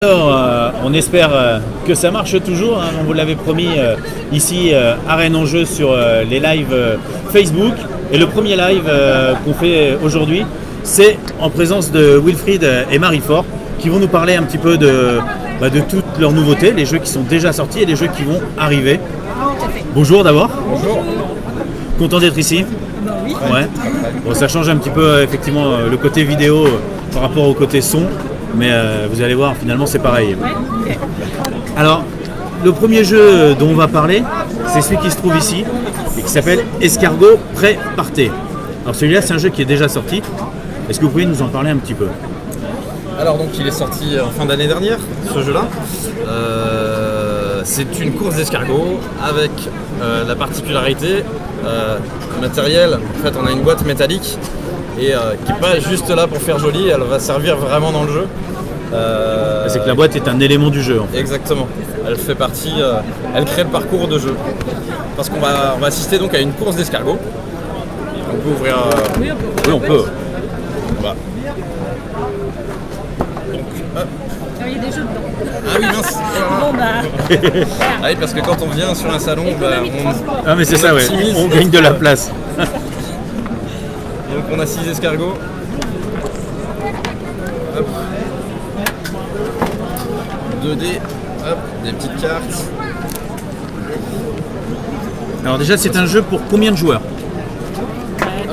On espère que ça marche toujours, hein. On vous l'avait promis ici à Rennes en jeu sur les lives Facebook. Et le premier live qu'on fait aujourd'hui, c'est en présence de Wilfried et Marie-Fort qui vont nous parler un petit peu de toutes leurs nouveautés, les jeux qui sont déjà sortis et les jeux qui vont arriver. Bonjour d'abord. Bonjour. Content d'être ici? Oui. Ouais. Bon, ça change un petit peu effectivement le côté vidéo par rapport au côté son. Mais vous allez voir, finalement c'est pareil. Ouais. Alors, le premier jeu dont on va parler, c'est celui qui se trouve ici et qui s'appelle Escargot Prêt Partez. Alors celui-là, c'est un jeu qui est déjà sorti. Est-ce que vous pouvez nous en parler un petit peu? Alors donc il est sorti en fin d'année dernière, ce jeu-là. C'est une course d'escargot avec la particularité matérielle. En fait, on a une boîte métallique et qui n'est pas juste là pour faire joli, elle va servir vraiment dans le jeu. C'est que la boîte est un élément du jeu en fait. Exactement, elle fait partie, elle crée le parcours de jeu. Parce qu'on va assister donc à une course d'escargot. On peut ouvrir. Oui, on peut. Voilà. Donc, hop. Ah, il y a des jeux dedans. Ah oui, mince. Bon bah. Ah oui, parce que quand on vient sur un salon, Ah mais c'est ça, ouais. optimise. On gagne de la place. Donc on a 6 escargots. Hop. 2 dés, hop, des petites cartes. Alors déjà, c'est un jeu pour combien de joueurs?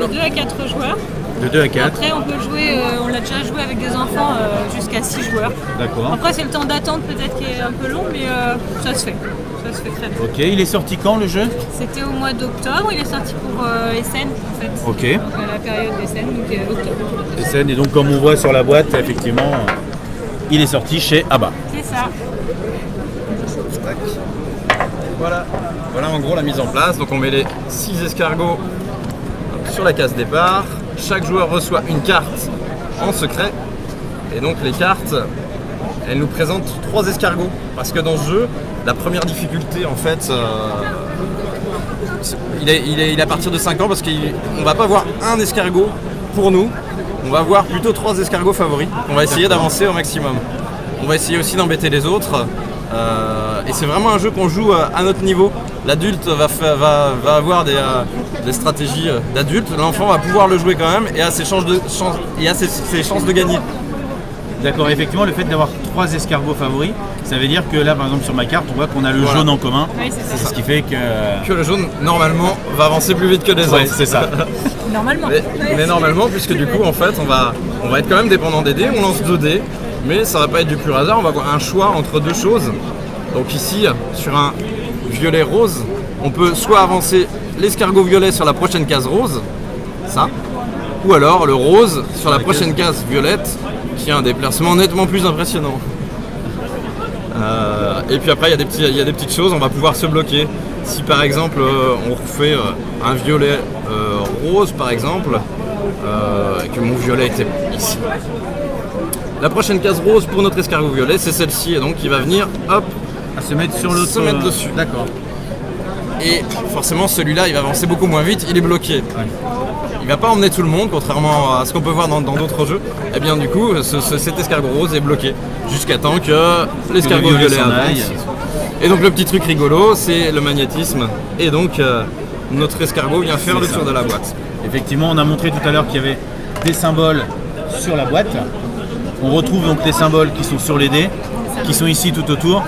De 2 à 4 joueurs. De 2 à 4. Après, on peut jouer, on l'a déjà joué avec des enfants jusqu'à 6 joueurs. D'accord. Après, c'est le temps d'attente peut-être qui est un peu long, mais ça se fait. Ça se fait très bien. Ok, il est sorti quand le jeu? C'était au mois d'octobre, il est sorti pour Essen en fait. Ok. Donc, à la période d'Essen, donc octobre. Et donc comme on voit sur la boîte, effectivement, il est sorti chez ABBA. C'est ça. Tac. Voilà en gros la mise en place. Donc on met les 6 escargots sur la case départ. Chaque joueur reçoit une carte en secret. Et donc les cartes, elles nous présentent 3 escargots. Parce que dans ce jeu, la première difficulté en fait, il est à partir de 5 ans parce qu'on ne va pas voir un escargot pour nous. On va voir plutôt 3 escargots favoris. On va essayer d'avancer au maximum. On va essayer aussi d'embêter les autres. Et c'est vraiment un jeu qu'on joue à notre niveau. L'adulte va avoir des stratégies d'adulte. L'enfant va pouvoir le jouer quand même et a ses chances de gagner. D'accord, effectivement, le fait d'avoir 3 escargots favoris, ça veut dire que là, par exemple, sur ma carte, on voit qu'on a le Voilà. jaune en commun. Oui, c'est ça. C'est ce qui fait que... Que le jaune, normalement, va avancer plus vite que les Ouais, autres. c'est ça. Normalement. Mais normalement, puisque du coup, en fait, on va être quand même dépendant des dés. On lance 2 dés, mais ça va pas être du pur hasard. On va avoir un choix entre 2 choses. Donc ici, sur un violet rose, on peut soit avancer l'escargot violet sur la prochaine case rose, ça, ou alors le rose sur la prochaine case violette, qui a un déplacement nettement plus impressionnant. Et puis après, il y a des petites choses, on va pouvoir se bloquer. Si par exemple, on refait un violet rose, par exemple, et que mon violet était ici. La prochaine case rose pour notre escargot violet, c'est celle-ci, et donc il va venir, hop, À se mettre sur l'autre... se mettre dessus. D'accord. Et forcément, celui-là, il va avancer beaucoup moins vite, il est bloqué. Il va pas emmener tout le monde, contrairement à ce qu'on peut voir dans d'autres jeux. Et bien du coup, cet escargot rose est bloqué jusqu'à temps que l'escargot le violet violet s'en avance. aille. Et donc le petit truc rigolo, c'est le magnétisme. Et donc notre escargot vient faire le C'est tour ça. de la boîte. Effectivement, on a montré tout à l'heure qu'il y avait des symboles sur la boîte. On retrouve donc les symboles qui sont sur les dés, qui sont ici tout autour.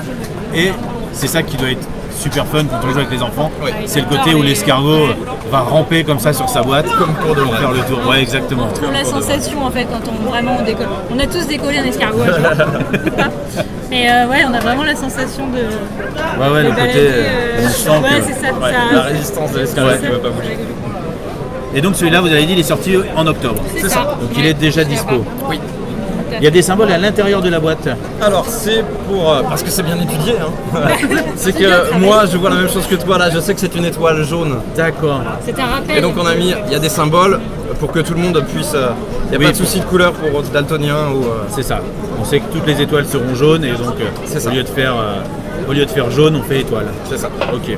Et c'est ça qui doit être super fun quand on joue avec les enfants. Oui. C'est le côté où l'escargot va ramper comme ça sur sa boîte Comme pour de vrai. faire le tour. Ouais, exactement. On a la sensation en fait quand on décolle. On a tous décollé un escargot. à jour. Mais ouais, on a vraiment la sensation de. Ouais, le de côté... balader, on sent ouais, que- c'est ça. Ouais, ça- la résistance de l'escargot Ouais. qui ne veut pas bouger. Et donc celui-là, vous avez dit, il est sorti en octobre. C'est ça. Donc il est déjà dispo. Oui. Il y a des symboles à l'intérieur de la boîte. Alors c'est pour... parce que c'est bien étudié. Hein. C'est bien que travaillé. moi, je vois la même chose que toi là. Je sais que c'est une étoile jaune. D'accord. C'est un rappel. Et donc on a mis, il y a des symboles pour que tout le monde puisse... Il n'y a Oui. pas de souci de couleur pour daltonien ou... C'est ça. On sait que toutes les étoiles seront jaunes et donc C'est ça. au lieu de faire jaune, on fait étoile. C'est ça. Ok.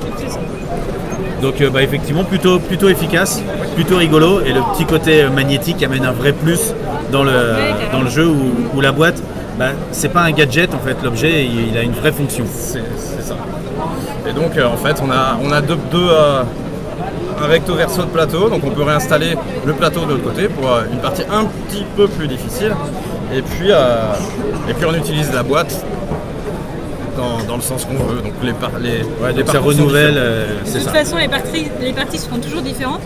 Donc effectivement plutôt efficace, plutôt rigolo et le petit côté magnétique amène un vrai plus dans le jeu où la boîte c'est pas un gadget en fait, l'objet il a une vraie fonction. C'est ça. Et donc en fait on a un recto verso de plateau, donc on peut réinstaller le plateau de l'autre côté pour une partie un petit peu plus difficile. Et puis on utilise la boîte dans le sens qu'on veut. Donc les ça renouvelle. De toute façon, les parties seront toujours différentes.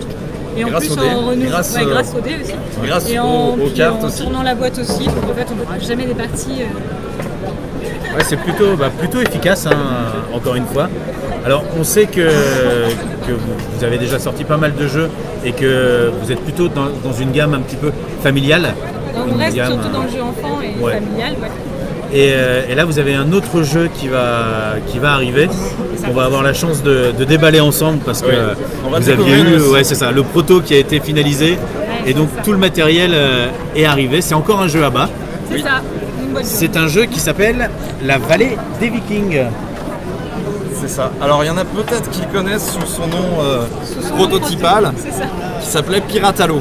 Et en Grâce plus, au dé. on renouvelle grâce Grâce au dé aussi. grâce et aux cartes en aussi. tournant la boîte aussi. Donc en fait, on ne fera jamais des parties. Ouais, c'est plutôt efficace, hein, encore une fois. Alors, on sait que vous avez déjà sorti pas mal de jeux et que vous êtes plutôt dans une gamme un petit peu familiale. Donc, on reste surtout dans le jeu enfant et familial. Ouais. Et là, vous avez un autre jeu qui va arriver. On va avoir la chance de déballer ensemble parce que vous aviez eu le proto qui a été finalisé. Et donc, tout le matériel est arrivé. C'est encore un jeu à bas. C'est ça. C'est un jeu qui s'appelle La Vallée des Vikings. C'est ça. Alors il y en a peut-être qui connaissent sous son nom prototypal, qui s'appelait Piratalo.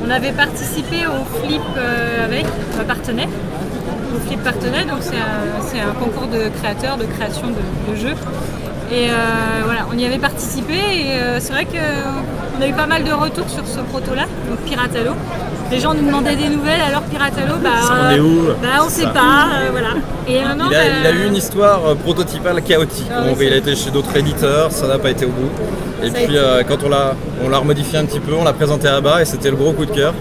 On avait participé au Flip avec Partenay. Au Flip Partenay, donc c'est un concours de créateurs, de création de jeux. Et voilà, on y avait participé et c'est vrai qu'on a eu pas mal de retours sur ce proto-là, donc Piratalo. Les gens nous demandaient des nouvelles, alors Piratalo, on est où on sait pas, voilà. Et maintenant, il a eu une histoire prototypale chaotique. Donc, il a été chez d'autres éditeurs, ça n'a pas été au bout. Et puis quand on l'a remodifié un petit peu, on l'a présenté à bas et c'était le gros coup de cœur.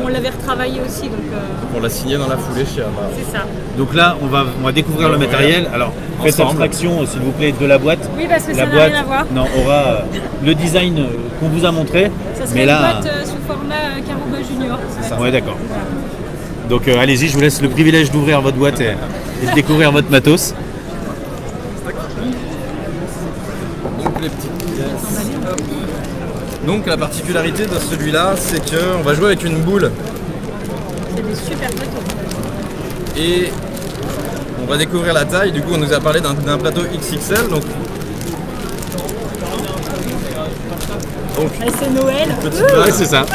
On l'avait retravaillé aussi, donc on l'a signé dans la foulée chez Abba. C'est ça. Donc là, on va découvrir le matériel. Alors, faites abstraction, s'il vous plaît, de la boîte. Oui, parce que la ça n'a boîte rien à voir. aura le design qu'on vous a montré. Ça serait mais une là, boîte sous format Carouba Junior. c'est ça. Ouais, d'accord. Donc allez-y, je vous laisse le privilège d'ouvrir votre boîte et de découvrir votre matos. Donc les petites pièces. Donc la particularité de celui-là, c'est qu'on va jouer avec une boule. C'est des super plateaux. Et on va découvrir la taille. Du coup, on nous a parlé d'un plateau XXL. Donc c'est Noël. petite Ouais, base. c'est ça.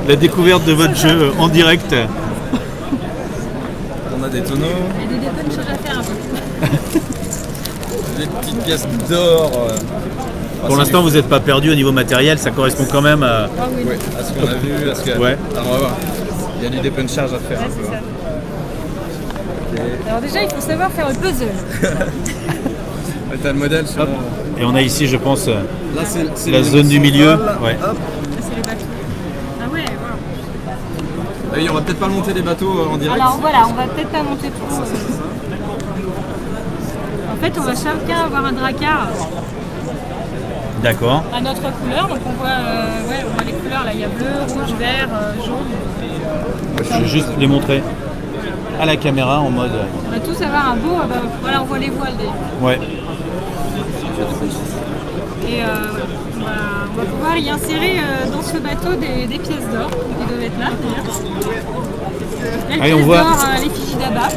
La découverte de votre jeu en direct. On a des tonneaux, Il y a des bonnes choses à faire un peu. des petites pièces d'or. Pour l'instant, vous n'êtes pas perdu au niveau matériel, ça correspond quand même à... Ah oui. Ouais, à ce qu'on a vu, à ce que... Ouais. Alors on va voir. Il y a du dépuncharge à faire Ouais, un c'est peu. ça. Alors déjà, il faut savoir faire le puzzle. Ouais, t'as le modèle sur... Et on a ici, je pense, Là, c'est la le zone du milieu. central. Ouais. Hop. C'est les bateaux. Ah ouais, wow. Ah oui, on va peut-être pas monter les bateaux en direct. Alors voilà, on va peut-être pas monter tout. En fait, on va chacun avoir un dracard D'accord. à notre couleur. Donc on voit les couleurs là. Il y a bleu, rouge, vert, jaune. Je vais juste les montrer à la caméra en mode... On va tous avoir un beau. Voilà, on voit les voiles. Ouais. Et on va pouvoir y insérer dans ce bateau des pièces d'or qui doivent être là d'ailleurs. Les Allez, on pièces voit. d'or, les fichiers d'abat.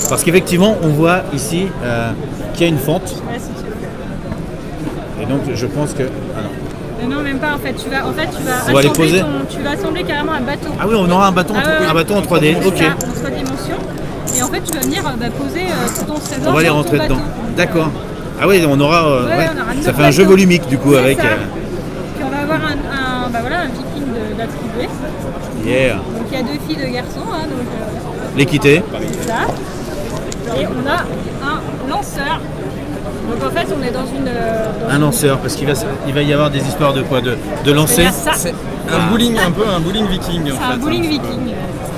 Parce qu'effectivement, on voit ici qu'il y a une fente. Ouais, si tu veux. Et donc, je pense que... Non, même pas en fait. Tu vas On va les poser. tu vas assembler carrément un bateau. Ah oui, on aura un bâton, un bâton en 3D. C'est Ok. ça, en 3 dimensions. Et en fait, tu vas venir poser tout ton trésor. On va les sur ton rentrer bateau. dedans. D'accord. Ah oui, on aura... Ouais, ouais. on aura Ça neuf fait un jeu bateaux. volumique du coup C'est avec... ça. Puis on va avoir un viking d'attribuer. Yeah. Donc il y a 2 filles, 2 garçons. Hein, donc L'équité. c'est ça. Et on a un lanceur. Donc en fait, on est dans une. Un lanceur, parce qu'il va y avoir des histoires de quoi de lancer. Ça. C'est un bowling, un peu un bowling viking en C'est fait. un bowling viking.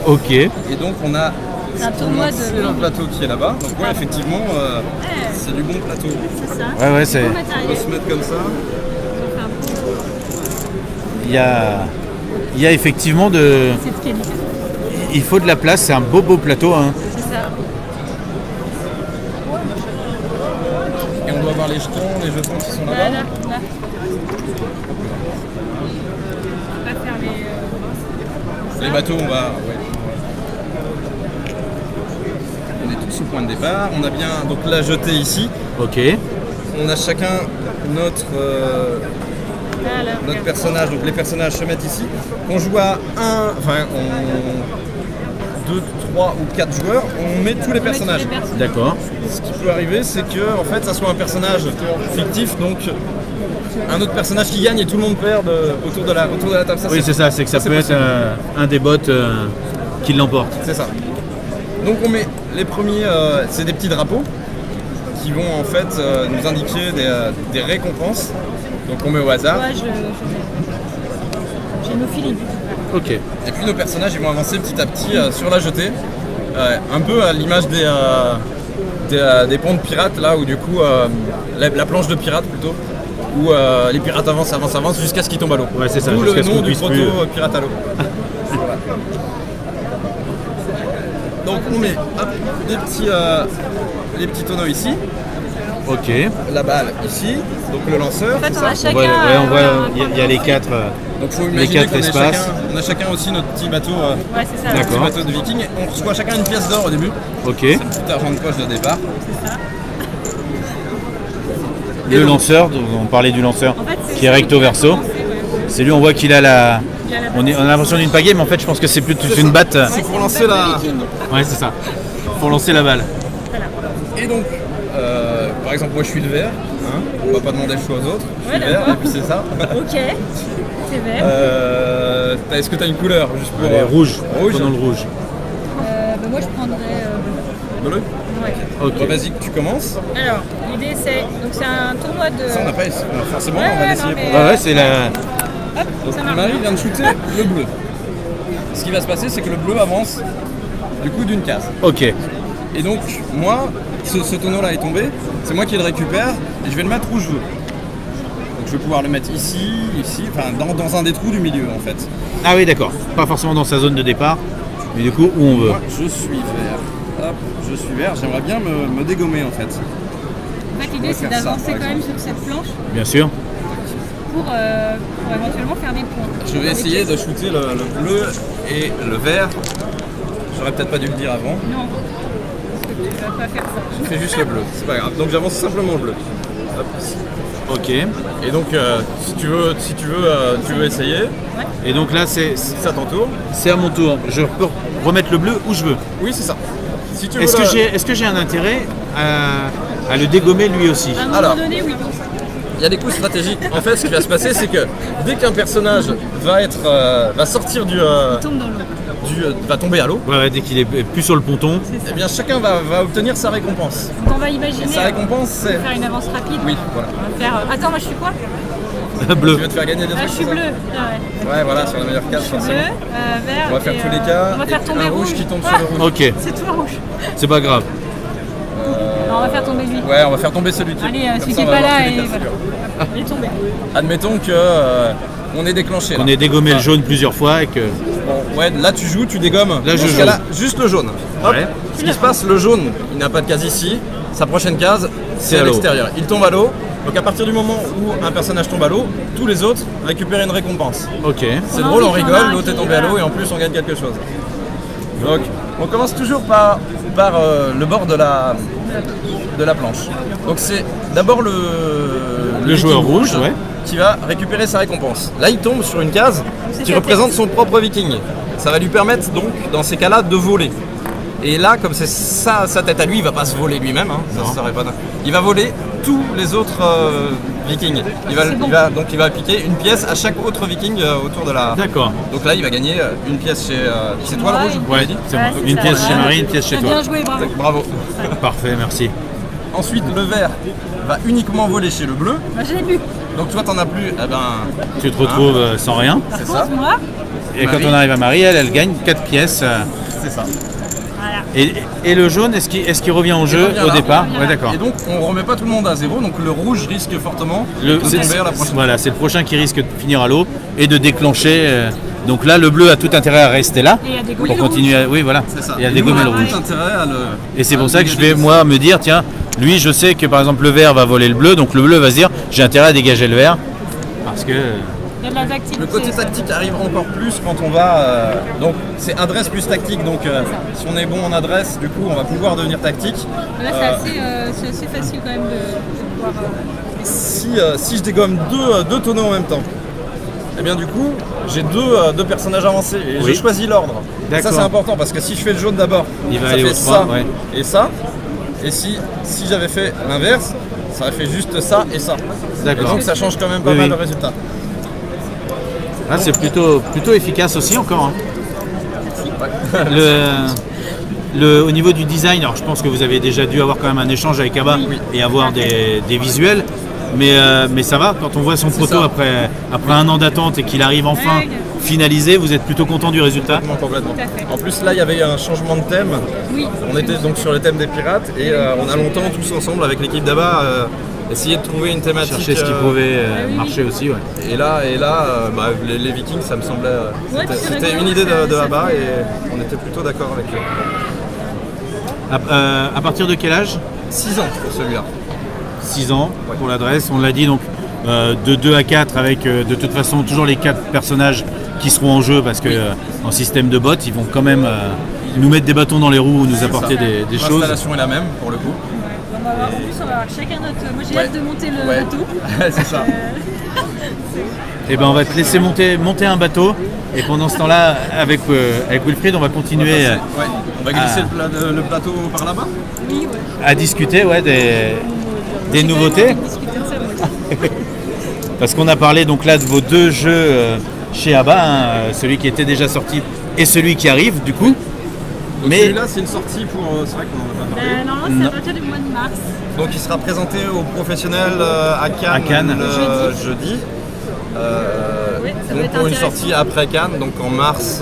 Ok. Et donc on a C'est un tournoi c'est de. un plateau qui est là-bas. Donc ouais, effectivement, c'est du bon plateau. C'est ça. Ouais, ouais, c'est... Beau On matériel. peut se mettre comme ça. On fait un beau- Il y a effectivement de... C'est de qualité. Il faut de la place, c'est un beau plateau. Hein. C'est ça. Et on doit voir les jetons qui sont Là, là-bas. là. On va faire les. Les bateaux, on va. Ouais. On est tous au point de départ. On a bien donc la jetée ici. Ok. On a chacun notre notre personnage, donc les personnages se mettent ici. On joue à 2, 3 ou 4 joueurs, on met tous les personnages. D'accord. Ce qui peut arriver, c'est que en fait, ça soit un personnage fictif, donc un autre personnage qui gagne et tout le monde perd autour de la table. Ça, Oui, c'est ça, c'est que ça peut être un des bots qui l'emporte. C'est ça. Donc on met les premiers, c'est des petits drapeaux qui vont en fait nous indiquer des récompenses. Donc on met au hasard. Ouais, j'ai nos feelings. Ok. Et puis nos personnages ils vont avancer petit à petit sur la jetée. Un peu à l'image des ponts de pirates là où du coup la planche de pirate plutôt. Où les pirates avancent jusqu'à ce qu'ils tombent à l'eau. Ouais, c'est ça. D'où le jusqu'à ce nom qu'on du puisse proto plus. pirate à l'eau. Voilà. Donc on met les petits tonneaux ici, Ok. la balle ici, donc le lanceur. En fait, c'est on ça. a chacun. On voit, un il y a les point 4. Donc faut les imaginer 4 espaces. on a chacun aussi notre petit bateau, Ouais, c'est ça. D'accord. petit bateau de viking. Et on reçoit chacun une pièce d'or au début. Ok. C'est le petit argent de poche de départ. Le lanceur, on parlait du lanceur, En fait, c'est qui est ça, recto verso. ouais. C'est lui, on voit qu'il a la. On a l'impression d'une pagaie, mais en fait, je pense que c'est plutôt une batte. C'est pour lancer la. Ouais, c'est ça. Pour lancer la balle. Et donc, par exemple, moi je suis le vert. Hein, on va pas demander le choix aux autres. Je suis Ouais, le vert, d'accord. et puis c'est ça. Ok, c'est vert. Est-ce que tu as une couleur juste pour Allez, rouge. Rouge. Prenons le rouge. Moi je prendrais. bleu? Ouais. Ok. Bon, vas-y, tu commences. Alors, l'idée c'est. Donc c'est un tournoi de. Ça, on n'a pas essayé. Forcément, Ouais, on va ouais, l'essayer. non, mais- pour- Ouais, c'est la. Hop, ça marche. Marie vient de shooter le bleu. Ce qui va se passer, c'est que le bleu avance du coup d'une case. Ok. Et donc, moi, ce tonneau-là est tombé, c'est moi qui le récupère et je vais le mettre où je veux. Donc, je vais pouvoir le mettre ici, enfin dans un des trous du milieu en fait. Ah oui, d'accord. Pas forcément dans sa zone de départ, mais du coup, où on veut. Moi, je suis vert. Hop, je suis vert. J'aimerais bien me dégommer en fait. En fait, l'idée c'est faire ça, d'avancer par quand même exemple. sur cette planche Bien sûr. pour éventuellement faire des points. Je vais essayer de shooter le bleu et le vert. J'aurais peut-être pas dû le dire avant. Non, parce que tu vas pas faire ça. Je fais juste le bleu, c'est pas grave. Donc j'avance simplement le bleu. Hop. Ok. Et donc si tu veux essayer, Et donc là, c'est ça ton tour. à mon tour. Je peux remettre le bleu où je veux. Oui, c'est ça. Si tu veux Est-ce que j'ai un intérêt à le dégommer lui aussi? À un moment Alors. donné, oui. Il y a des coups stratégiques. En fait, ce qui va se passer, c'est que dès qu'un personnage va sortir Il tombe dans l'eau. va tomber à l'eau, Ouais, dès qu'il est plus sur le ponton. eh bien chacun va obtenir sa récompense. Donc on va imaginer Sa récompense, c'est faire une avance rapide. oui, voilà. On va faire. Attends, moi je suis quoi? Bleu. Tu veux te faire gagner des Ah, trucs je suis c'est ça bleu. Ah, ouais. Ouais, voilà, sur la meilleure case, Je suis bleu, forcément. vert. On va faire et, tous les cas. On va faire et tomber un rouge qui tombe sur le rouge. Ok. C'est tout rouge. C'est pas grave. Non, on va faire tomber lui. Ouais, on va faire tomber celui qui. Allez, comme celui ça, qui on est va pas avoir là tous les et cas de voilà. figure. Il est tombé. Admettons que on est déclenché. On là. est dégommé le jaune plusieurs fois et que. Bon, ouais, là tu joues, tu dégommes. Là, je Dans ce joue. cas-là, juste le jaune. Hop. Ouais. Ce qui se passe, le jaune, il n'a pas de case ici. Sa prochaine case, c'est à à l'eau. l'extérieur. Il tombe à l'eau. Donc à partir du moment où un personnage tombe à l'eau, tous les autres récupèrent une récompense. Ok. C'est On a drôle, on envie qu'il y en rigole, a l'autre est qui- tombé à l'eau et en plus on gagne quelque chose. Donc on commence toujours par le bord de la planche. Donc c'est d'abord le joueur viking rouge, ouais. qui va récupérer sa récompense. Là il tombe sur une case qui sa représente tête. son propre viking. Ça va lui permettre donc dans ces cas-là de voler. Et là, comme c'est sa tête à lui, il va pas se voler lui-même. Hein, ça serait pas... Il va voler tous les autres vikings. Il va piquer une pièce à chaque autre viking autour de la. D'accord. Donc là, il va gagner une pièce chez. C'est toi le rouge Ouais. Ouais, c'est Ouais, bon. c'est Une ça. pièce chez Marie, une pièce chez T'as toi. bien joué, bravo. Bravo. Parfait, merci. Ensuite, le vert va uniquement voler chez le bleu. Moi je l'ai bu. Donc toi, t'en as plus. Eh ben, Tu te retrouves sans rien. Par C'est contre, ça. moi, Et Marie. quand on arrive à Marie, elle gagne 4 pièces. c'est ça. voilà. Et le jaune, est-ce qu'il revient au jeu revient au là. départ? Il revient Ouais, là. d'accord. Et donc, on remet pas tout le monde à zéro. Donc le rouge risque fortement de C'est tomber à la prochaine. voilà, c'est le prochain qui risque de finir à l'eau et de déclencher. Donc là, le bleu a tout intérêt à rester là Et à pour dégommer le continuer. Oui, voilà. C'est ça. Et à nous, dégommer on le a rouge. tout intérêt à le. Et c'est à pour le ça que je vais dégager. moi me dire, tiens, lui, je sais que par exemple le vert va voler le bleu, donc le bleu va se dire, j'ai intérêt à dégager le vert parce que. Il y a de la tactique. Le côté c'est- tactique arrive encore plus quand on va. Donc c'est adresse plus tactique. Donc si on est bon en adresse, du coup on va pouvoir devenir tactique. Là, c'est assez facile quand même de pouvoir si je dégomme deux tonneaux en même temps, et bien du coup j'ai deux personnages avancés et Oui. je choisis l'ordre. D'accord. Ça c'est important parce que si je fais le jaune d'abord, Il va ça aller fait au ça 3, ouais. et ça. Et si j'avais fait l'inverse, ça aurait fait juste ça et ça. Et D'accord. donc ça change quand même pas Oui, mal oui. le résultat. Ah, c'est plutôt efficace aussi encore. Hein. Au niveau du design, alors je pense que vous avez déjà dû avoir quand même un échange avec Abba et avoir des visuels. Mais ça va, quand on voit son proto ça. après un an d'attente et qu'il arrive enfin Ouais. finalisé, vous êtes plutôt content du résultat? Complètement. Tout à fait. En plus là il y avait un changement de thème. Oui. On était donc sur le thème des pirates et on a longtemps tous ensemble avec l'équipe d'Abba essayé de trouver une thématique. Chercher ce qui pouvait oui. marcher aussi. Ouais. Et là les Vikings ça me semblait Ouais, puis c'était rigolo, une idée de ça Abba fait- et on était plutôt d'accord avec eux. À partir de quel âge? 6 ans pour celui-là. 6 ans pour l'adresse, on l'a dit, donc de 2 à 4 avec de toute façon toujours les 4 personnages qui seront en jeu parce que en système de bot ils vont quand même nous mettre des bâtons dans les roues ou nous apporter des choses. L'installation est la même pour le coup. On va voir, en plus, on va avoir chacun notre. Moi j'ai Ouais. hâte de monter le Ouais. bateau. C'est ça. Et ben on va te laisser monter un bateau et pendant ce temps-là avec Wilfried on va continuer Ouais. On va glisser le plateau par là-bas. Oui, ouais. à discuter des nouveautés. J'ai quand même envie de discuter de ça, moi aussi. Parce qu'on a parlé donc là de vos 2 jeux chez Abba, hein, celui qui était déjà sorti et celui qui arrive du coup. Donc Mais celui-là c'est une sortie pour. C'est vrai qu'on en a pas parlé. Normalement, c'est à partir du mois de mars. Donc il sera présenté aux professionnels à Cannes, À Cannes. le jeudi. Oui, ça va Donc être pour une intéressant. sortie après Cannes, donc en mars.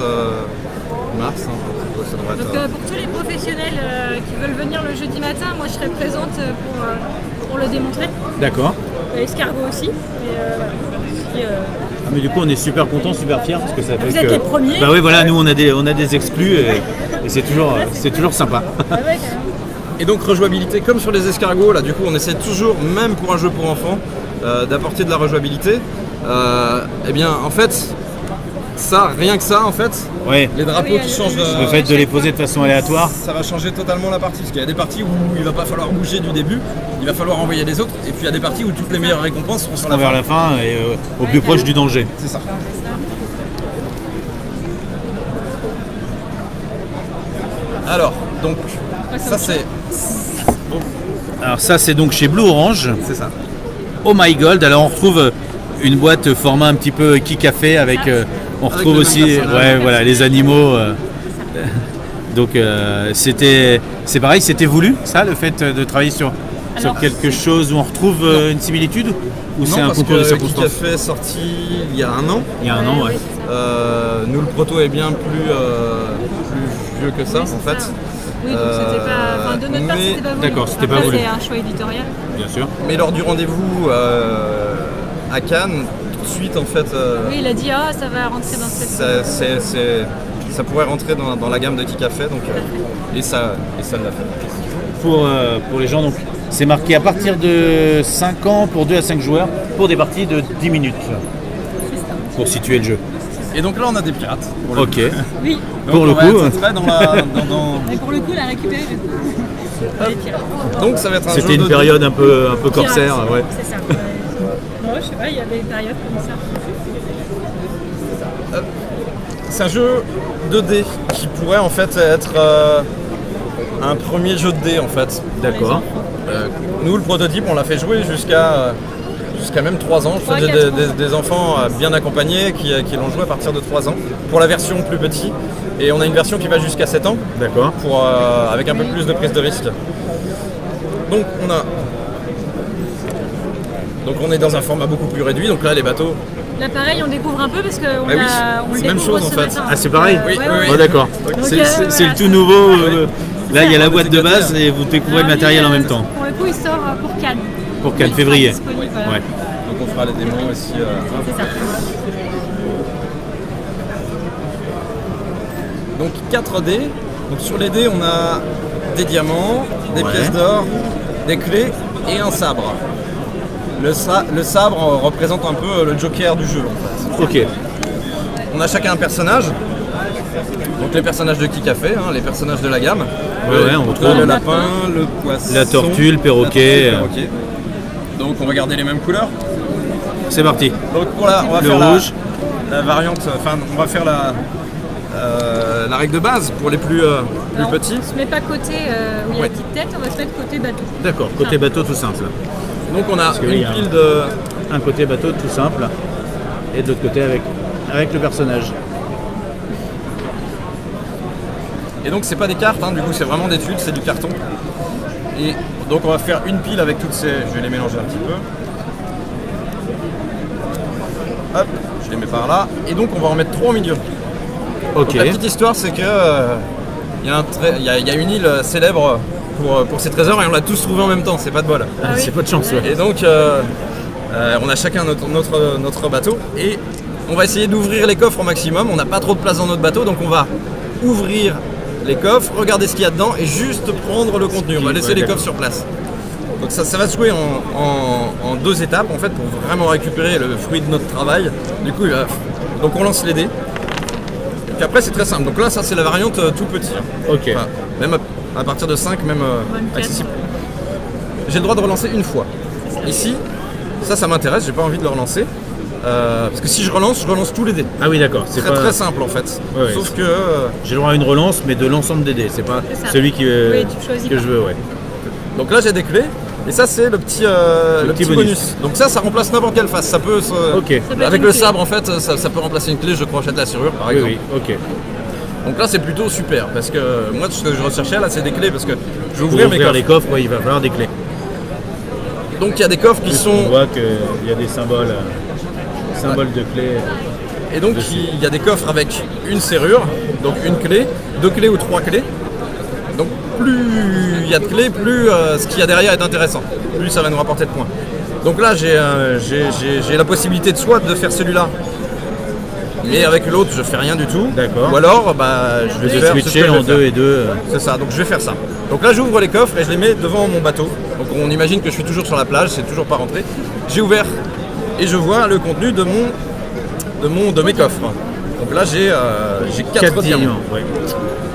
Mars, hein, ça devrait Donc être. pour tous les professionnels qui veulent venir le jeudi matin, moi je serai présente pour le démontrer. d'accord. Escargot aussi. Et, voilà. Si, Ah, mais du coup on est super contents, super fiers parce que ça fait Vous que... êtes les premiers. Bah oui voilà, nous on a des exclus et c'est toujours sympa. ah ouais, carrément. Et donc rejouabilité comme sur les escargots, là du coup on essaie toujours, même pour un jeu pour enfants, d'apporter de la rejouabilité. Eh bien en fait, rien que ça en fait, Ouais. les drapeaux Oui, qui changent Le fait de les poser de façon aléatoire. ça va changer totalement la partie. Parce qu'il y a des parties où il va pas falloir bouger du début, il va falloir envoyer les autres. Et puis il y a des parties où toutes les meilleures récompenses seront sur la Vers fin. la fin et au plus proche du danger. C'est ça. Alors, donc, ça c'est. Alors ça c'est donc chez Blue Orange. C'est ça. Oh my god, alors on retrouve une boîte format un petit peu Kikafé avec on retrouve le aussi même personnage. voilà, les animaux. Donc c'est pareil, c'était voulu ça, le fait de travailler sur Alors, quelque chose où on retrouve une similitude ou c'est Non, un parce concours de que circonstances? Kikafé est sorti il y a un an. Il y a un an, ouais. Nous le proto est bien plus vieux que ça en fait. Oui, donc c'était pas. Enfin, de notre part, mais- c'était pas voulu. D'accord, c'était pas Après, voulu. C'est un choix éditorial. Bien sûr. Mais lors du rendez-vous à Cannes, tout de suite en fait, Oui, il a dit ah, ça va rentrer dans cette. ça pourrait rentrer dans la gamme de Kikafé, donc et ça l'a fait. Pour les gens, donc c'est marqué à partir de 5 ans pour 2 à 5 joueurs pour des parties de 10 minutes pour situer le jeu. Et donc là on a des pirates. Pour le Ok. Oui, Donc, Pour le on va coup, être très dans- mais pour le coup, la récupérer. Les pirates. Donc ça va être un c'était jeu une de- période un peu corsaire, Pirates, ouais. C'est ça. Non, je sais pas, il y avait des périodes comme ça. C'est un jeu 2D qui pourrait en fait être un premier jeu de dés en fait. D'accord. Nous le prototype on l'a fait jouer jusqu'à même 3 ans. Je 3, faisais 4 des enfants bien accompagnés qui l'ont joué à partir de 3 ans pour la version plus petit. Et on a une version qui va jusqu'à 7 ans D'accord. avec un peu plus de prise de risque. Donc on est dans un format beaucoup plus réduit. Donc là les bateaux. Là, pareil, on découvre un peu parce qu'on Bah oui, on le c'est la même découvre chose, en ce fait. matin. Ah c'est pareil Oui, Ouais, oui, ouais. oui. Oh d'accord. Donc, C'est le voilà, tout nouveau. Là il y a la On boîte de était base gâtés, et vous découvrez le Alors, matériel lui, en même temps. Pour le coup, il sort pour Cannes. Pour 4 Il février. sera disponible, voilà. Ouais. Donc on fera les démos aussi. C'est ça. Donc 4 dés. Donc sur les dés, on a des diamants, des Ouais. pièces d'or, des clés et un sabre. Le sabre représente un peu le joker du jeu en fait. Ok. On a chacun un personnage. Donc les personnages de Kikafé, les personnages de la gamme. Ouais, on Donc retrouve le lapin, le poisson, la tortue, le perroquet. la tortue, le perroquet. Donc on va garder les mêmes couleurs. C'est parti. Donc on va Le faire rouge. la variante, enfin on va faire la règle de base pour les plus Alors, petits. On ne se met pas côté où il y a Ouais. la petite tête, on va se mettre côté bateau. D'accord, côté bateau tout simple. Donc on a que oui, une il y a pile de... Un côté bateau tout simple et de l'autre côté avec le personnage. Et donc c'est pas des cartes, hein, du coup c'est vraiment des tuiles, c'est du carton. Et donc on va faire une pile avec toutes ces... Je vais les mélanger un petit peu. Hop, je les mets par là. Et donc on va en mettre 3 au milieu. Ok. Donc, la petite histoire c'est que il y a une île célèbre pour ces trésors et on l'a tous trouvé en même temps, c'est pas de bol. Ah, c'est pas de chance, ouais. Et donc on a chacun notre bateau et on va essayer d'ouvrir les coffres au maximum. On n'a pas trop de place dans notre bateau, donc on va ouvrir les coffres, regarder ce qu'il y a dedans et juste prendre le contenu. On va laisser les coffres sur place. Donc ça va se jouer en 2 étapes en fait pour vraiment récupérer le fruit de notre travail. Du coup, donc on lance les dés. Et puis après c'est très simple. Donc là ça c'est la variante tout petit. Hein. Ok. Enfin, même à partir de 5, même accessible. J'ai le droit de relancer une fois. Ici, ça m'intéresse, j'ai pas envie de le relancer. Parce que si je relance tous les dés. Ah oui, d'accord. C'est Très simple en fait. Ouais, ouais, Sauf que j'ai le droit à une relance, mais de l'ensemble des dés. C'est pas C'est ça. celui qui, Oui, tu choisis que pas. je veux, ouais. donc là j'ai des clés et ça c'est le petit bonus. Donc ça remplace n'importe quelle face. Ça peut Ok. Ça peut être avec une le clé. sabre en fait ça peut remplacer une clé. Je crochette la serrure par Oui, exemple. oui, ok. Donc là c'est plutôt super parce que moi ce que je recherchais là c'est des clés parce que je vais Pour ouvrir mes ouvrir coffres. les coffres, ouais, il va falloir des clés. Donc il y a des coffres qui On sont voit qu'il y a des symboles de clés. et donc il y a des coffres avec une serrure, donc une clé, 2 clés ou 3 clés. Donc plus il y a de clés, plus ce qu'il y a derrière est intéressant, plus ça va nous rapporter de points. Donc là j'ai la possibilité de soit de faire celui-là, mais avec l'autre je fais rien du tout. D'accord. Ou alors je vais De faire ce que switcher je vais en faire. 2 et 2. C'est ça, donc je vais faire ça. Donc là j'ouvre les coffres et je les mets devant mon bateau. Donc on imagine que je suis toujours sur la plage, c'est toujours pas rentré. J'ai ouvert et je vois le contenu de mes coffres. Donc là j'ai 4 diamants. Ouais.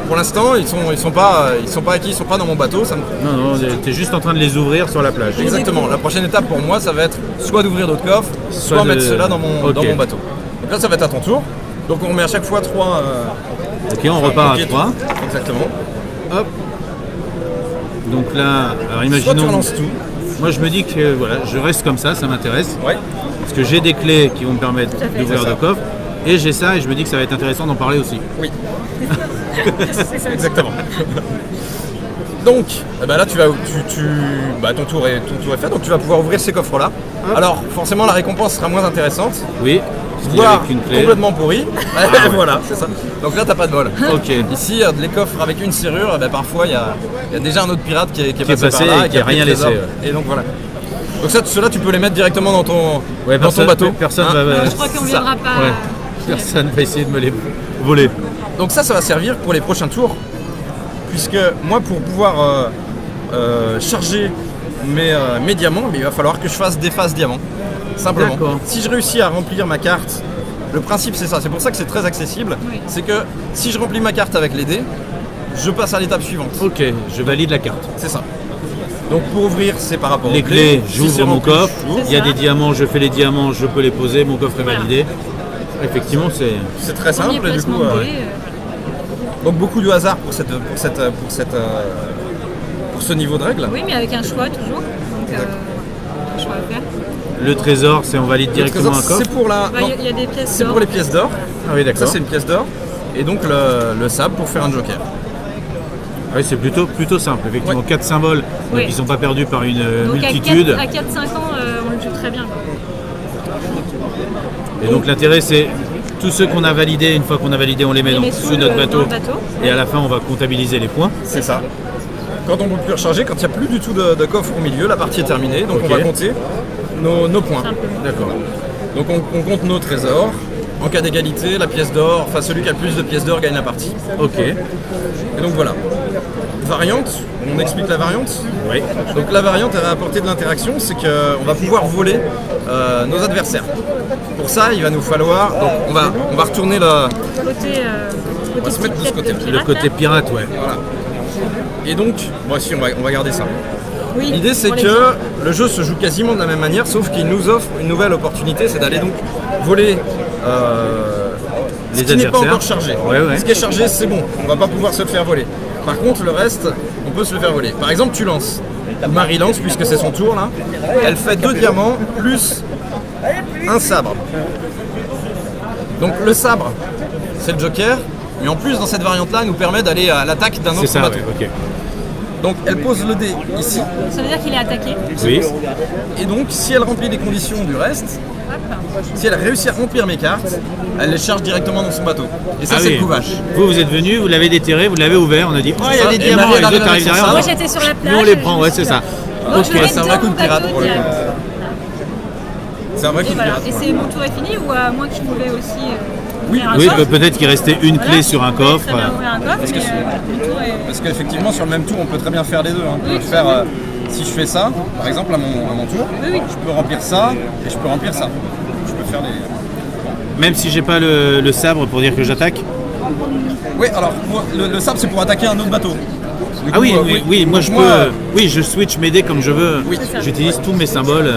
Pour l'instant ils sont pas acquis, ils sont pas dans mon bateau. Non, t'es juste en train de les ouvrir sur la plage. Exactement. La prochaine étape pour moi ça va être soit d'ouvrir d'autres coffres, soit de- mettre ceux-là dans mon Ok. bateau. Donc là ça va être à ton tour. Donc on remet à chaque fois 3. Ok, on repart à 3. Exactement. Hop. Donc là, alors Soit tu imaginons. relances tout. Moi je me dis que voilà, je reste comme ça m'intéresse. Ouais. Parce que j'ai des clés qui vont me permettre Tout à fait. d'ouvrir C'est ça. le coffre. Et j'ai ça et je me dis que ça va être intéressant d'en parler aussi. Oui. C'est ça. Exactement. Donc, là ton tour est fait, donc tu vas pouvoir ouvrir ces coffres-là. Alors, forcément, la récompense sera moins intéressante, Oui. Parce qu'il y voire avait qu'une clé. complètement pourrie. Voilà, c'est ça. Donc là, t'as pas de bol. Ok. Ici, les coffres avec une serrure, parfois il y a déjà un autre pirate qui est passé passé par là et qui a pris rien le trésor. laissé, Et donc voilà. Donc ça, ceux-là, tu peux les mettre directement dans ton Personne bateau. Personne Hein. va. Je crois qu'on c'est viendra ça. pas. Ouais. Personne va essayer de me les voler. Donc ça va servir pour les prochains tours, puisque moi pour pouvoir charger mes diamants, il va falloir que je fasse des phases diamants, simplement. D'accord. Si je réussis à remplir ma carte, le principe c'est ça, c'est pour ça que c'est très accessible, Oui. c'est que si je remplis ma carte avec les dés, je passe à l'étape suivante, Ok, je valide la carte. c'est ça. Donc pour ouvrir c'est par rapport Les aux clés, Si j'ouvre c'est mon rempli, coffre. j'ouvre. Il y a ça. des diamants, je fais les diamants, je peux les poser, mon coffre est Voilà. validé. Effectivement, c'est. C'est très Premier simple et du coup, placement de dés, donc beaucoup de hasard pour ce niveau de règle. Oui, mais avec un choix toujours. Donc, un choix à faire. Le trésor, c'est on valide Le directement trésor, un coffre. c'est pour la. Bah, non, Il y a des pièces c'est d'or. pour les pièces d'or. Ah oui, Ça d'accord. c'est une pièce d'or. Et donc le sable pour faire un joker. Oui, c'est plutôt simple. Effectivement, Ouais. 4 symboles, donc Oui. ils ne sont pas perdus par une Donc multitude. à 4-5 ans, on le joue très bien. Et donc l'intérêt, c'est tous ceux qu'on a validés, une fois qu'on a validé, on les met On les dans- met sous notre dans bateau. le bateau. Et à la fin, on va comptabiliser les points. C'est ça. Quand on ne peut plus recharger, quand il n'y a plus du tout de coffre au milieu, la partie est terminée. Donc Ok. on va compter nos points. Simplement. D'accord. Donc on compte nos trésors. En cas d'égalité, la pièce d'or, enfin celui qui a le plus de pièces d'or gagne la partie. Ok. Et donc voilà. Variante, on explique la variante. Oui. Donc la variante elle va apporter de l'interaction, c'est qu'on va pouvoir voler nos adversaires. Pour ça, il va nous falloir. Donc on va retourner la. Côté, On va se mettre de ce tête côté. pirate, Le côté là. pirate, ouais. Voilà. Et donc, moi aussi on va garder ça. Oui, L'idée c'est pour les que gens. le jeu se joue quasiment de la même manière, sauf qu'il nous offre une nouvelle opportunité, c'est d'aller donc voler ce Les qui n'est pas adversaires. encore chargé. Ouais. Ce qui est chargé, c'est bon, on va pas pouvoir se le faire voler. Par contre, le reste, on peut se le faire voler. Par exemple, tu lances. Marie lance, puisque c'est son tour là. Elle fait 2 diamants plus un sabre. Donc le sabre, c'est le joker, mais en plus dans cette variante-là, elle nous permet d'aller à l'attaque d'un C'est autre ça, bateau. ouais, ok. Donc elle pose le dé ici, Ça veut dire qu'il est attaqué. Oui. et donc si elle remplit les conditions du reste, Hop. si elle réussit à remplir mes cartes, elle les charge directement dans son bateau. Et ça, Ah c'est oui. le coup vache. Vous êtes venu, vous l'avez déterré, vous l'avez ouvert, on a dit oh il y a des Et diamants, Marie, et les elle autres arrive arrivent avec son derrière. Moi sabre. j'étais sur la plage. Nous on les et je prend, me ouais suis c'est ça. dit, bon, Ok. je vais C'est un dans vrai coup mon de pirate bateau pour le coup. direct. C'est un vrai Et coup de voilà. pirate. Et c'est mon tour est fini ou à moins que je pouvais aussi Oui, ouvrir un Oui, coffre. peut-être qu'il restait une Voilà, clé sur un je pouvais coffre. très bien ouvrir un coffre, mais voilà, mon tour est... Parce qu'effectivement, sur le même tour, on peut très bien faire les deux. On peut faire, si je fais ça, par exemple, à mon tour, Oui. je peux remplir ça et je peux remplir ça. Je peux faire les. Même si j'ai pas le sabre pour dire que j'attaque. Oui, alors le sabre, c'est pour attaquer un autre bateau. Du Ah coup, oui, oui, moi je peux. Oui, je switch mes dés comme je veux. Oui. J'utilise tous mes symboles.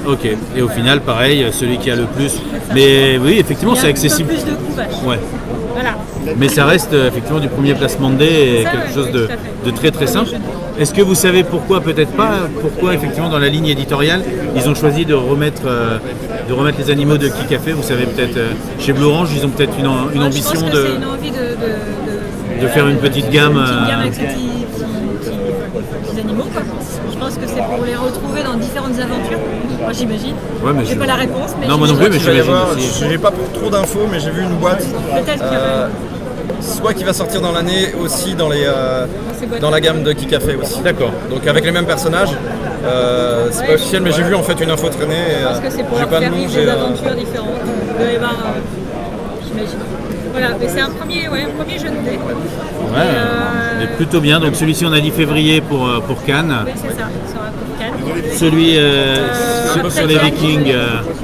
Ok. Et au final, pareil, celui qui a le plus. Mais oui, effectivement, Il y a c'est un petit peu accessible. plus de coups vaches. Ouais. Voilà. Mais ça reste effectivement du premier placement de dés et Ça, quelque ouais, chose oui, de, tout à fait. de très très simple. Est-ce que vous savez pourquoi, peut-être pas, pourquoi effectivement dans la ligne éditoriale, ils ont choisi de remettre les animaux de Kikafé? Vous savez peut-être, chez Blue Orange, ils ont peut-être une Moi, je ambition pense que de, c'est une envie de faire une petite gamme. Une petite gamme avec ces petits animaux, quoi. Je pense que c'est pour les retrouver dans différentes aventures. Moi, j'imagine. Ouais, mais J'ai je- pas la réponse, mais Non, moi non plus, mais Il va y j'imagine avoir, aussi. j'ai pas trop d'infos, mais j'ai vu une boîte. peut-être qu'il y aurait Soit qui va sortir dans l'année, aussi dans ces boîtes. dans la gamme de Kikafé aussi. D'accord. Donc avec les mêmes personnages. C'est Ouais, pas officiel, mais j'ai vu en fait une info traîner. Et, Je pense que c'est pour j'ai leur pas faire le nom, vivre j'ai, des aventures différentes. Il doit y avoir, j'imagine. Voilà, mais c'est un premier jeu de dés. Ouais, mais plutôt bien. Donc celui-ci, on a dit février pour Cannes. Oui, c'est ça, sur un coup de canne. Celui Après sur les Cannes, Vikings,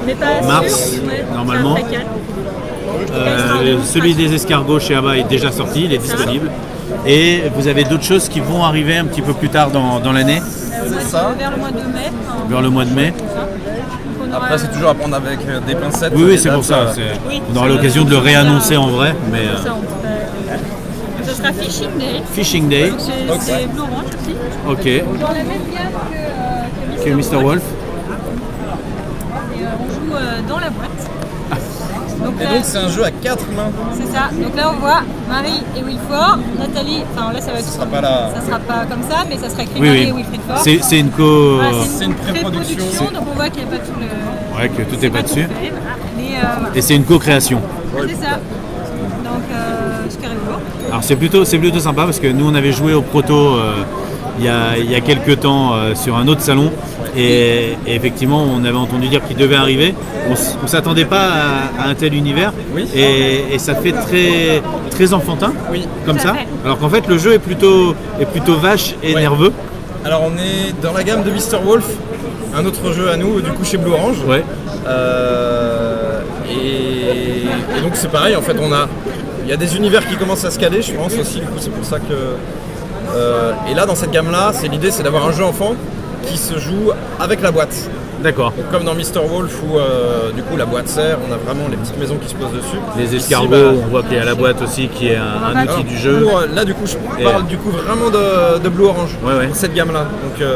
mais pas mars, sûr, ouais, normalement. c'est après Cannes. celui des escargots chez Abba est déjà sorti, il est disponible. Et vous avez d'autres choses qui vont arriver un petit peu plus tard dans l'année, Vers le mois de mai. vers le mois de mai. Donc, on aura- Après, c'est toujours à prendre avec des pincettes. Oui, les c'est dates, pour ça. Oui, On aura ça, l'occasion de le ça, réannoncer en vrai. Mais ça, on peut- Ça sera Fishing Day. Fishing Day, Donc, c'est Blue Orange aussi. ok, Dans la même gamme que que Mr. Wolf. Et on joue dans la boîte. Donc, Et là, donc, c'est un jeu à 4 mains. c'est ça. Donc là, on voit Marie et Wilford, Nathalie. Enfin, là, ça va être. Ce sera pas là. Ça sera pas comme ça, mais ça sera écrit Oui, Marie oui. et Wilfried Ford. C'est une co. Voilà, c'est une pré-production. donc on voit qu'il n'y a pas tout le. Ouais, que tout est pas dessus. fait, voilà. Mais voilà. Et c'est une co-création. C'est ça. Donc, ce qui est rigolo. Alors c'est plutôt sympa parce que nous on avait joué au proto il y a quelques temps sur un autre salon et effectivement on avait entendu dire qu'il devait arriver. On ne s'attendait pas à un tel univers Oui. et ça fait très, très enfantin Oui. comme Tout à ça. fait. Alors qu'en fait le jeu est plutôt vache et Ouais. nerveux. Alors, on est dans la gamme de Mr. Wolf, un autre jeu à nous, du coup, chez Blue Orange. Ouais. Et donc, c'est pareil, en fait, il y a des univers qui commencent à se caler, je pense aussi, du coup, c'est pour ça que. Et là, dans cette gamme-là, l'idée, c'est d'avoir un jeu enfant qui se joue avec la boîte. D'accord. Donc, comme dans Mr. Wolf où du coup la boîte sert, on a vraiment les petites maisons qui se posent dessus. Les Ici, escargots, bah, on voit qu'il y a la boîte aussi qui est un alors, outil du jeu. là du coup je parle du coup vraiment de Blue Orange, Ouais, ouais. pour cette gamme là. Donc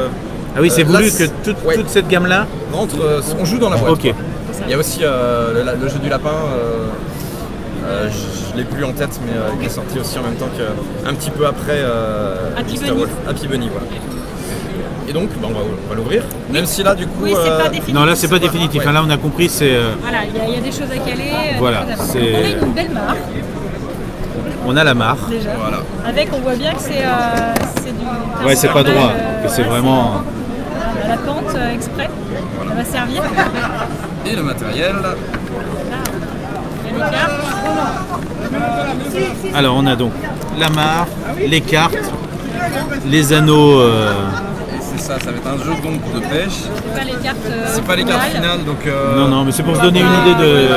Ah oui, c'est là, voulu que ouais. toute cette gamme-là. On joue dans la boîte. Ok. quoi. Il y a aussi le jeu du lapin, je l'ai plus en tête mais qui est sorti aussi en même temps qu'un petit peu après Happy Mr. Bunny. Wolf. Happy Bunny, voilà. Et donc on va l'ouvrir, même si là du coup... Oui, c'est pas définitif. Non, là c'est pas définitif. Ouais. Là on a compris, c'est Voilà, il y a des choses à caler. Voilà, des choses à voir. c'est- On a une belle marque on a la mare. déjà. Voilà. Avec, on voit bien que c'est du. Ouais, c'est pas droit, que c'est ouais, vraiment. c'est à la pente exprès. Ça va servir. Et le matériel, Il y a des cartes. Alors on a donc la mare, les cartes, les anneaux. c'est ça, ça va être un jeu donc de pêche. C'est pas les cartes. C'est pas les cartes finales donc... Non, non, mais c'est pour se donner une idée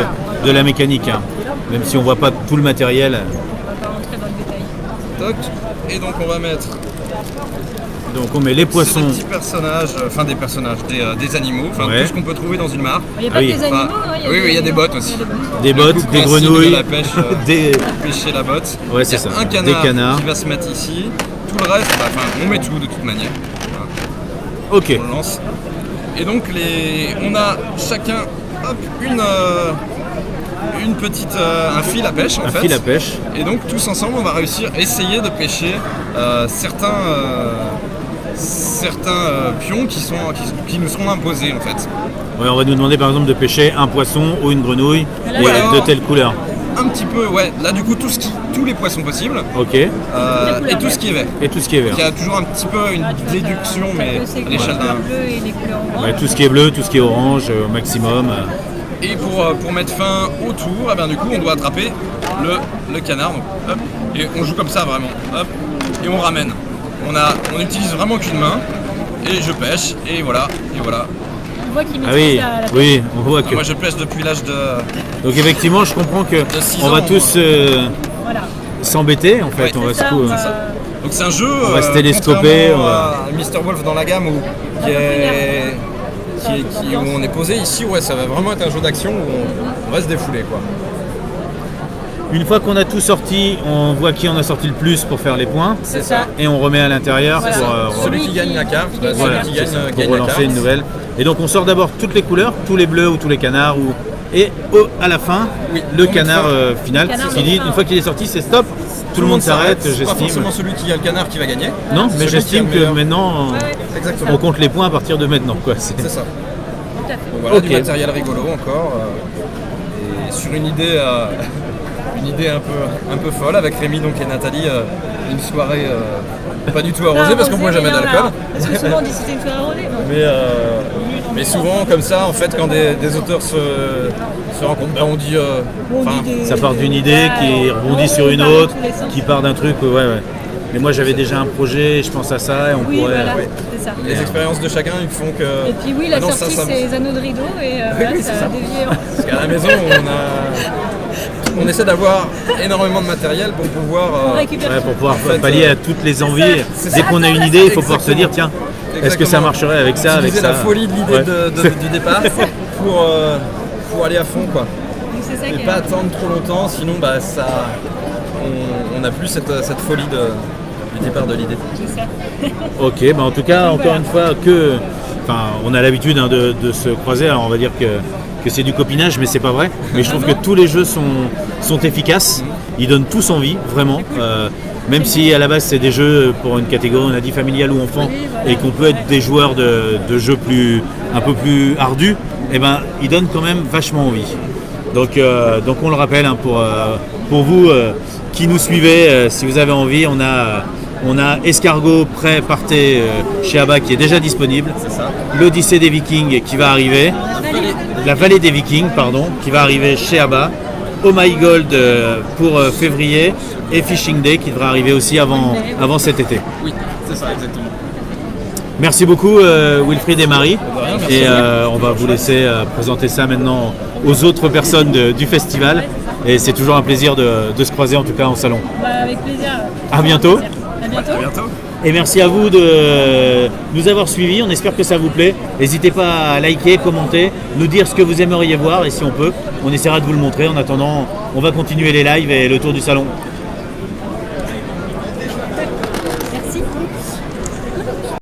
de la mécanique. Hein. Même si on voit pas tout le matériel. On va pas rentrer dans le détail. Toc. Et donc on va mettre Donc on met les poissons. des petits personnages, des animaux, tout ce qu'on peut trouver dans une mare. Il n'y a pas que des animaux, Oui, il y a des bottes aussi. Des bottes, des grenouilles, de la pêche, pêcher la botte. Ouais, c'est Il y a ça. un Des canards. qui va se mettre ici. Tout le reste, on met tout de toute manière. Ok. On le lance. Et donc on a chacun une petite, un fil à pêche en fait. Un fil à pêche. Et donc tous ensemble on va réussir à essayer de pêcher certains pions qui nous seront imposés en fait. Ouais, on va nous demander par exemple de pêcher un poisson ou une grenouille Ou et de telle couleur. Un petit peu, ouais. Là du coup tous les poissons possibles. Ok. Et tout ce qui est vert. Et tout ce qui est vert. Il y a toujours un petit peu une déduction, mais à l'échelle d'un. bleu et les couleurs orange. Ouais, tout ce qui est bleu, tout ce qui est orange au maximum. Et pour mettre fin au tour, du coup on doit attraper le canard. Donc, hop, et on joue comme ça vraiment. Hop, et on ramène. On utilise vraiment qu'une main. Et je pêche. Et voilà. On voit qu'il Ah oui, maîtrise la pêche. oui, on voit que. Moi je pêche depuis l'âge de. Donc effectivement, je comprends que 6 on va ans, tous Voilà. s'embêter en fait. Ouais, On va C'est ça, se on cou- va- Donc c'est un jeu. On va se télescoper, contrairement on va- à Mr. Wolf dans la gamme où on est posé. Ici, ouais, ça va vraiment être un jeu d'action où on va se défouler quoi. Une fois qu'on a tout sorti, on voit qui en a sorti le plus pour faire les points. C'est ça. Et on remet à l'intérieur Voilà. pour, Celui qui gagne la carte, voilà, celui qui gagne, c'est ça, pour gagne la relancer carte. une nouvelle. Et donc on sort d'abord toutes les couleurs, tous les bleus ou tous les canards. Et à la fin, Oui, le on canard met final Le canard qui dit, de fin. une fois qu'il est sorti, c'est stop. Tout le monde s'arrête, C'est pas j'estime. forcément celui qui a le canard qui va gagner. Non, C'est mais celui j'estime qui a le que meilleur. maintenant, Exactement. on compte les points à partir de maintenant. Quoi. C'est ça. Tout à fait. Donc voilà, Ok. du matériel rigolo encore. Et sur une idée un peu folle avec Rémi donc, et Nathalie, une soirée pas du tout arrosée parce qu'on boit jamais d'alcool. Parce que souvent on dit que c'était une soirée arrosée. donc. Mais souvent comme ça en fait quand des auteurs se rencontrent, on dit Ça part d'une idée qui rebondit sur une autre, qui part d'un truc. Ouais. Mais moi j'avais déjà un projet, je pense à ça et on Oui, pourrait. voilà, oui. c'est ça. les expériences de chacun ils font que. Et puis oui, la Ah non, sortie ça- c'est les anneaux de rideau et voilà, oui, ça c'est a ça. dévié. Parce qu'à la maison on essaie d'avoir énormément de matériel pour pouvoir. On récupère Ouais, pour pouvoir En fait, pallier à toutes les envies. c'est Dès ça. qu'on a une idée, il faut pouvoir se dire tiens, est-ce que ça Exactement. marcherait avec ça, avec Utiliser ça la folie de l'idée Ouais. du départ pour aller à fond quoi. Donc c'est ça Et qui est pas attendre trop longtemps, sinon on n'a plus cette folie du départ de l'idée. c'est ça. Ok, en tout cas, encore une fois, on a l'habitude de se croiser, alors on va dire que c'est du copinage, mais c'est pas vrai. Mais je trouve que tous les jeux sont efficaces, ils donnent tous envie, vraiment. Même si à la base c'est des jeux pour une catégorie, on a dit familiale ou enfant, et qu'on peut être des joueurs de jeux un peu plus ardus, ils donnent quand même vachement envie. Donc on le rappelle pour vous qui nous suivez, si vous avez envie, on a Escargot prêt partez chez Abba qui est déjà disponible. C'est ça. L'Odyssée des Vikings qui va arriver. La Vallée des Vikings, pardon, qui va arriver chez Abba. Oh My Gold pour février. Et Fishing Day qui devra arriver aussi avant cet été. Oui, c'est ça exactement. Merci beaucoup Wilfried et Marie. rien, merci Et à on va vous laisser présenter ça maintenant aux autres personnes du festival. Et c'est toujours un plaisir de se croiser en tout cas en salon. Avec plaisir. À bientôt. À bientôt. À bientôt. Et merci à vous de nous avoir suivis. On espère que ça vous plaît. N'hésitez pas à liker, commenter, nous dire ce que vous aimeriez voir et si on peut, on essaiera de vous le montrer. En attendant, on va continuer les lives et le tour du salon.